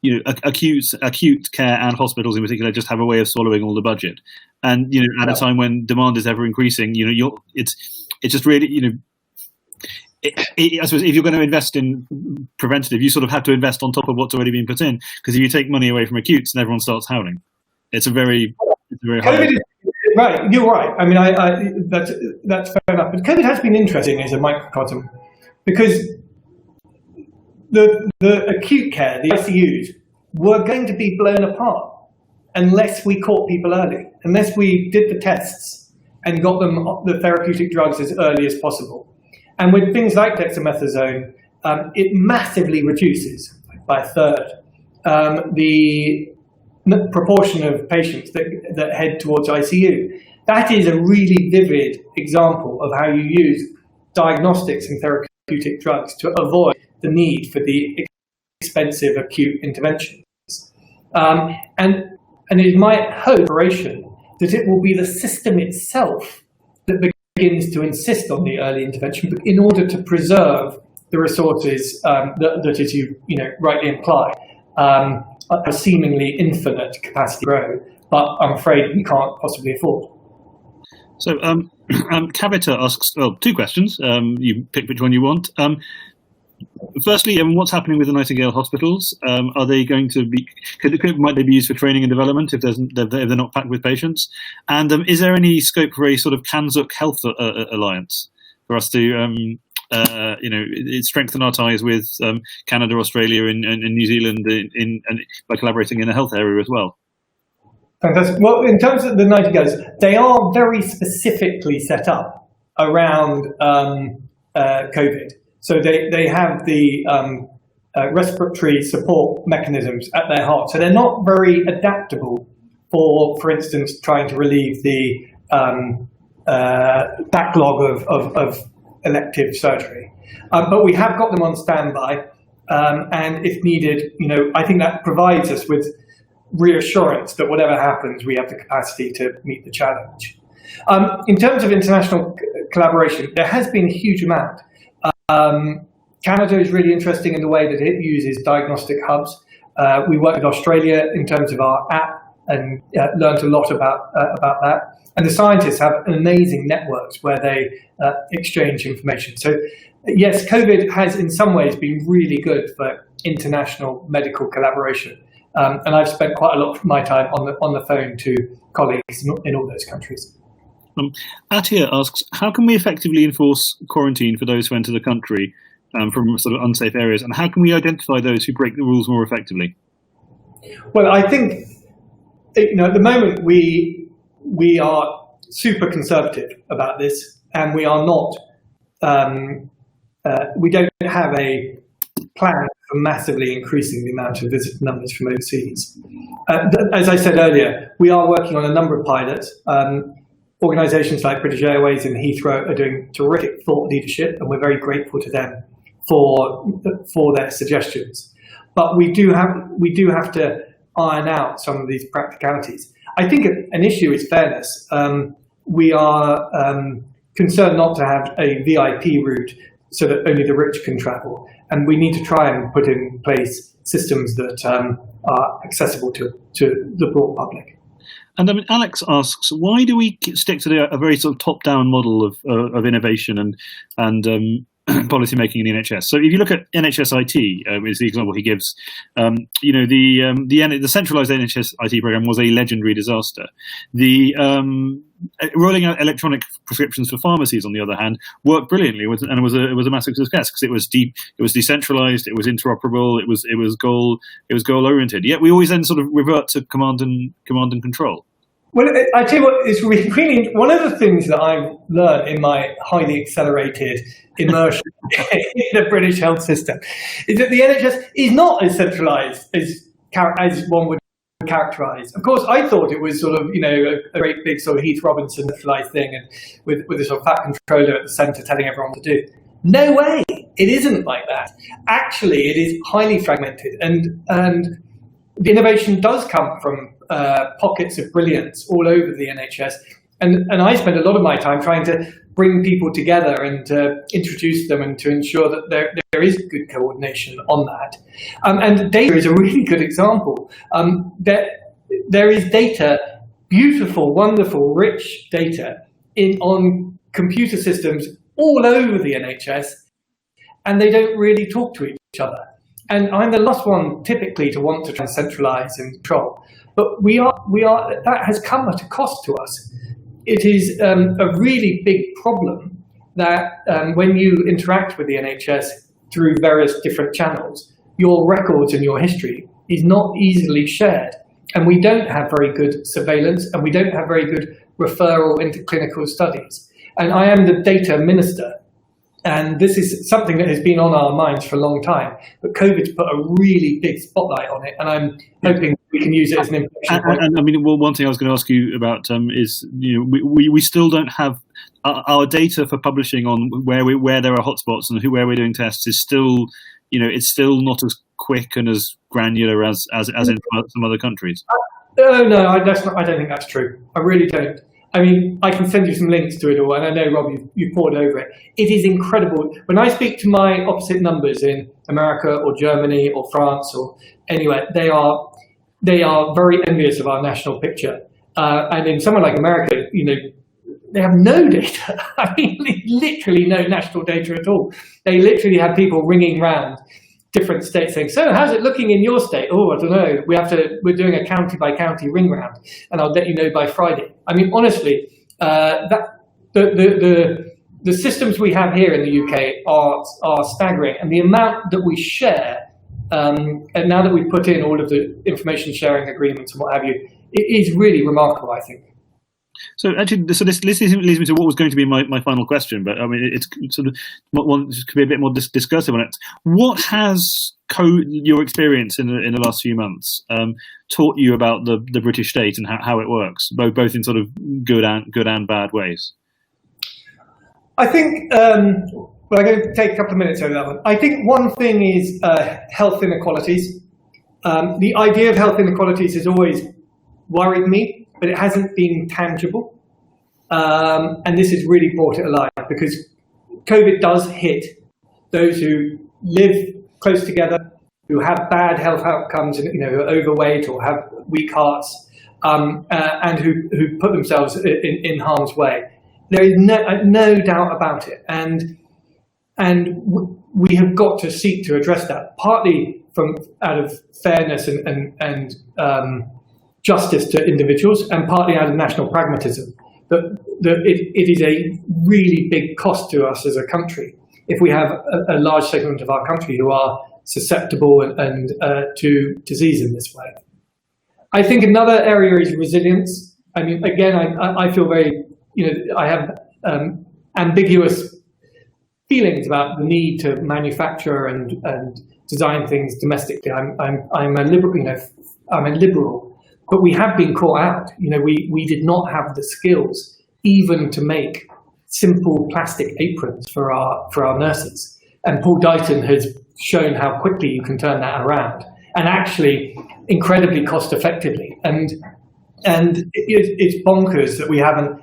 acute care and hospitals in particular just have a way of swallowing all the budget, and a time when demand is ever increasing, it's just really I suppose if you're going to invest in preventative, you sort of have to invest on top of what's already been put in, because if you take money away from acutes, then everyone starts howling. It's a very high. Right, you're right. I mean, that's fair enough. But COVID has been interesting as a microcosm, because the acute care, the ICUs, were going to be blown apart unless we caught people early, unless we did the tests and got them the therapeutic drugs as early as possible. And with things like dexamethasone, it massively reduces, by a third, the proportion of patients that head towards ICU. That is a really vivid example of how you use diagnostics and therapeutic drugs to avoid the need for the expensive acute interventions. And it is my hope that it will be the system itself that begins to insist on the early intervention, but in order to preserve the resources that, as you rightly imply, a seemingly infinite capacity to grow, but I'm afraid we can't possibly afford. So, Cavita asks, well, two questions. You pick which one you want. Firstly, what's happening with the Nightingale hospitals? Are they going to be? Might they be used for training and development if they're not packed with patients? And is there any scope for a sort of CANZUK health alliance for us to, strengthen our ties with Canada, Australia, and New Zealand by collaborating in the health area as well? Fantastic. Well, in terms of the Nightingales, they are very specifically set up around COVID. So they have the respiratory support mechanisms at their heart. So they're not very adaptable for instance, trying to relieve the backlog of elective surgery. But we have got them on standby, and if needed, I think that provides us with reassurance that whatever happens, we have the capacity to meet the challenge. In terms of international collaboration, there has been a huge amount. Canada is really interesting in the way that it uses diagnostic hubs. We work with Australia in terms of our app and learned a lot about that. And the scientists have amazing networks where they exchange information. So yes, COVID has in some ways been really good for international medical collaboration. And I've spent quite a lot of my time on the phone to colleagues in all those countries. Atia asks, how can we effectively enforce quarantine for those who enter the country from sort of unsafe areas, and how can we identify those who break the rules more effectively? Well, I think at the moment we are super conservative about this, and we are not. We don't have a plan for massively increasing the amount of visitor numbers from overseas. As I said earlier, we are working on a number of pilots. Organisations like British Airways and Heathrow are doing terrific thought leadership, and we're very grateful to them for their suggestions. But we do have to iron out some of these practicalities. I think an issue is fairness. We are concerned not to have a VIP route so that only the rich can travel, and we need to try and put in place systems that are accessible to the broad public. And Alex asks, why do we stick to a very sort of top-down model of innovation and policy making in the NHS? So if you look at NHS IT, is the example he gives. The centralised NHS IT program was a legendary disaster. The rolling out electronic prescriptions for pharmacies, on the other hand, worked brilliantly, and was a massive success because it was decentralised, it was interoperable, it was goal oriented. Yet we always then sort of revert to command and control. Well, I tell you what, it's really one of the things that I've learned in my highly accelerated immersion in the British health system is that the NHS is not as centralised as one would characterise. Of course, I thought it was sort of a great big sort of Heath Robinson centralised thing, and with a sort of fat controller at the centre telling everyone what to do. No way, it isn't like that. Actually, it is highly fragmented, and the innovation does come from pockets of brilliance all over the NHS, and I spend a lot of my time trying to bring people together and to introduce them and to ensure that there is good coordination on that. And data is a really good example. There is data, beautiful, wonderful, rich data on computer systems all over the NHS and they don't really talk to each other. And I'm the last one typically to want to try and centralise and control, but that has come at a cost to us. It is a really big problem that when you interact with the NHS through various different channels, your records and your history is not easily shared. And we don't have very good surveillance, and we don't have very good referral into clinical studies. And I am the data minister, and this is something that has been on our minds for a long time, but COVID's put a really big spotlight on it, and I'm hoping we can use it as an inflection point. And I mean, well, one thing I was going to ask you about is, we still don't have our data for publishing on where there are hotspots and where we're doing tests is still, it's still not as quick and as granular as in some other countries. No, I don't think that's true. I really don't. I mean, I can send you some links to it all, and I know, Rob, you poured over it. It is incredible. When I speak to my opposite numbers in America or Germany or France or anywhere, they are very envious of our national picture. And in somewhere like America, they have no data. I mean, literally no national data at all. They literally have people ringing round different states saying, so how's it looking in your state? Oh, I don't know. We're doing a county by county ring round, and I'll let you know by Friday. I mean, honestly, the systems we have here in the UK are staggering, and the amount that we share, and now that we've put in all of the information sharing agreements and what have you, it is really remarkable, I think. So actually, this leads me to what was going to be my final question, but I mean, it's sort of one could be a bit more discursive on it. What has your experience in the last few months taught you about the British state and how it works, both in sort of good and bad ways? I think I'm going to take a couple of minutes over that one. I think one thing is health inequalities. The idea of health inequalities has always worried me, but it hasn't been tangible. And this has really brought it alive, because COVID does hit those who live close together, who have bad health outcomes, and who are overweight or have weak hearts, and who put themselves in harm's way. There is no doubt about it, and we have got to seek to address that, partly out of fairness and justice to individuals, and partly out of national pragmatism. That it is a really big cost to us as a country if we have a large segment of our country who are susceptible and to disease in this way. I think another area is resilience. I mean, again, I feel very, I have ambiguous feelings about the need to manufacture and design things domestically. I'm a liberal, I'm a liberal. But we have been caught out. We did not have the skills even to make simple plastic aprons for our nurses. And Paul Dighton has shown how quickly you can turn that around, and actually incredibly cost effectively. And it's bonkers that we haven't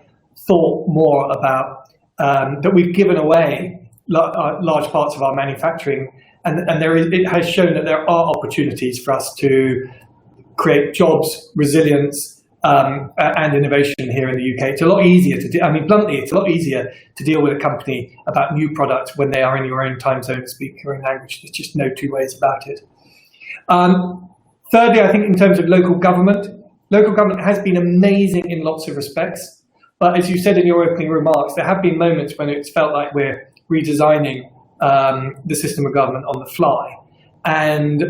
thought more about that we've given away large parts of our manufacturing, and it has shown that there are opportunities for us to create jobs, resilience, and innovation here in the UK. It's a lot easier to do. I mean, bluntly, it's a lot easier to deal with a company about new products when they are in your own time zone, speak your own language. There's just no two ways about it. Thirdly, I think in terms of local government has been amazing in lots of respects. But as you said in your opening remarks, there have been moments when it's felt like we're redesigning the system of government on the fly. And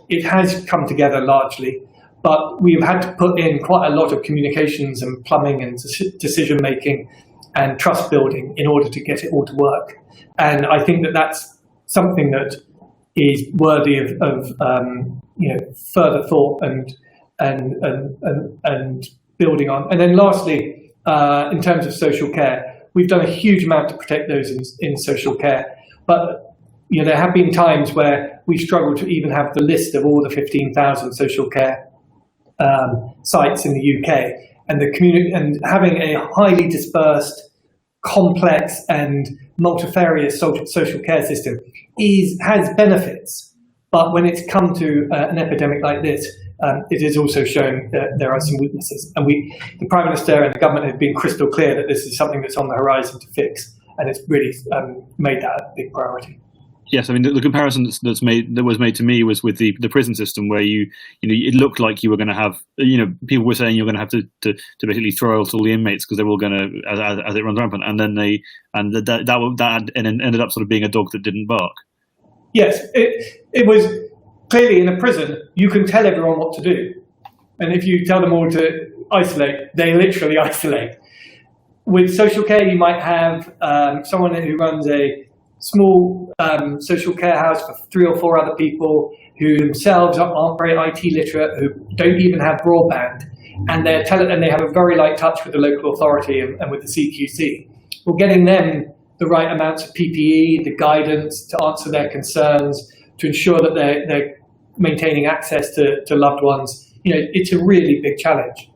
it has come together largely, but we've had to put in quite a lot of communications and plumbing and decision making and trust building in order to get it all to work. And I think that that's something that is worthy of further thought and building on. And then lastly, in terms of social care, we've done a huge amount to protect those in social care, but there have been times where we struggled to even have the list of all the 15,000 social care sites in the UK, and the community, and having a highly dispersed, complex, and multifarious social care system has benefits. But when it's come to an epidemic like this, it has also shown that there are some weaknesses. And the Prime Minister and the government have been crystal clear that this is something that's on the horizon to fix, and it's really made that a big priority. Yes, I mean the comparison that was made to me was with the prison system, where it looked like you were going to have, people were saying you're going to have to basically throw out all the inmates because they're all going to as it runs rampant, and then that ended up sort of being a dog that didn't bark. Yes, it was clearly in a prison you can tell everyone what to do, and if you tell them all to isolate, they literally isolate. With social care, you might have someone who runs a small social care house for 3 or 4 other people who themselves aren't very IT literate, who don't even have broadband, and they have a very light touch with the local authority and with the CQC. Well, getting them the right amounts of PPE, the guidance to answer their concerns, to ensure that they're maintaining access to loved ones, it's a really big challenge.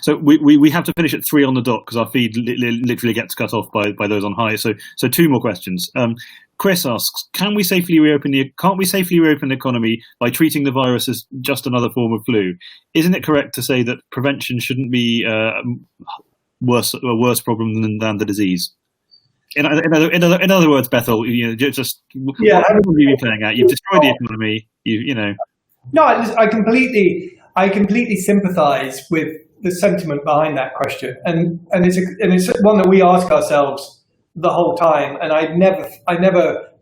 So we have to finish at 3 on the dot because our feed literally gets cut off by those on high. So 2 more questions. Chris asks, can't we safely reopen the economy by treating the virus as just another form of flu? Isn't it correct to say that prevention shouldn't be a worse problem than the disease? In other words, Bethell, what are you playing at? You've destroyed the economy. No, I completely sympathise with the sentiment behind that question, and it's one that we ask ourselves the whole time, and I never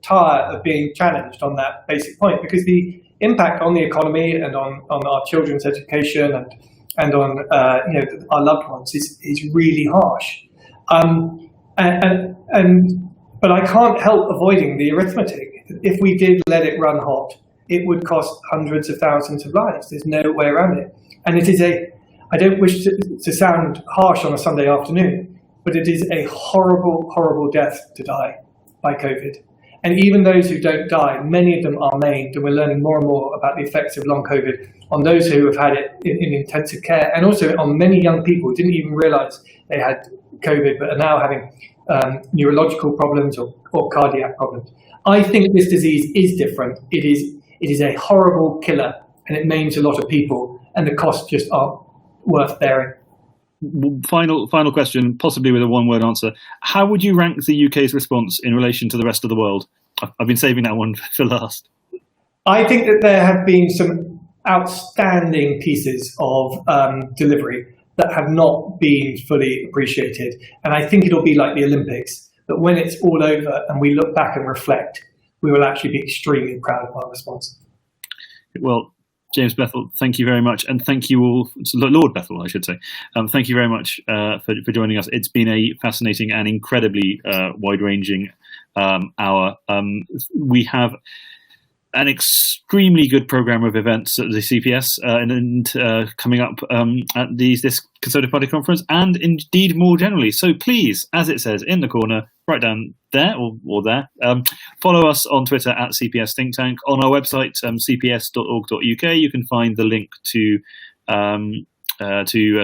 tire of being challenged on that basic point, because the impact on the economy and on our children's education and on our loved ones is really harsh. But I can't help avoiding the arithmetic. If we did let it run hot, it would cost hundreds of thousands of lives. There's no way around it. And it is I don't wish to sound harsh on a Sunday afternoon, but it is a horrible, horrible death to die by COVID. And even those who don't die, many of them are maimed, and we're learning more and more about the effects of long COVID on those who have had it in intensive care, and also on many young people who didn't even realize they had COVID, but are now having neurological problems or cardiac problems. I think this disease is different. It is a horrible killer, and it maims a lot of people, and the costs just aren't worth bearing. Final question, possibly with a one-word answer. How would you rank the UK's response in relation to the rest of the world? I've been saving that one for last. I think that there have been some outstanding pieces of delivery that have not been fully appreciated. And I think it'll be like the Olympics, that when it's all over and we look back and reflect, we will actually be extremely proud of our response. Well, James Bethell, thank you very much. And thank you all, Lord Bethell, I should say. Thank you very much for joining us. It's been a fascinating and incredibly wide-ranging hour. We have an extremely good programme of events at the CPS and coming up at this Conservative Party conference, and indeed more generally. So please, as it says in the corner, right down there or there, follow us on Twitter at CPS Think Tank. On our website, cps.org.uk, you can find the link to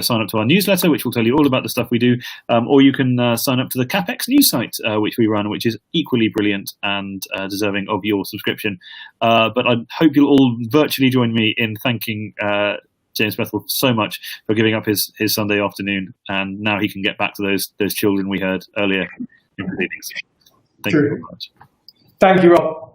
sign up to our newsletter, which will tell you all about the stuff we do, or you can sign up to the CapEx news site, which we run, which is equally brilliant and deserving of your subscription. But I hope you'll all virtually join me in thanking James Bethell so much for giving up his Sunday afternoon, and now he can get back to those children we heard earlier in the meetings. Thank you very much. Thank you, Rob.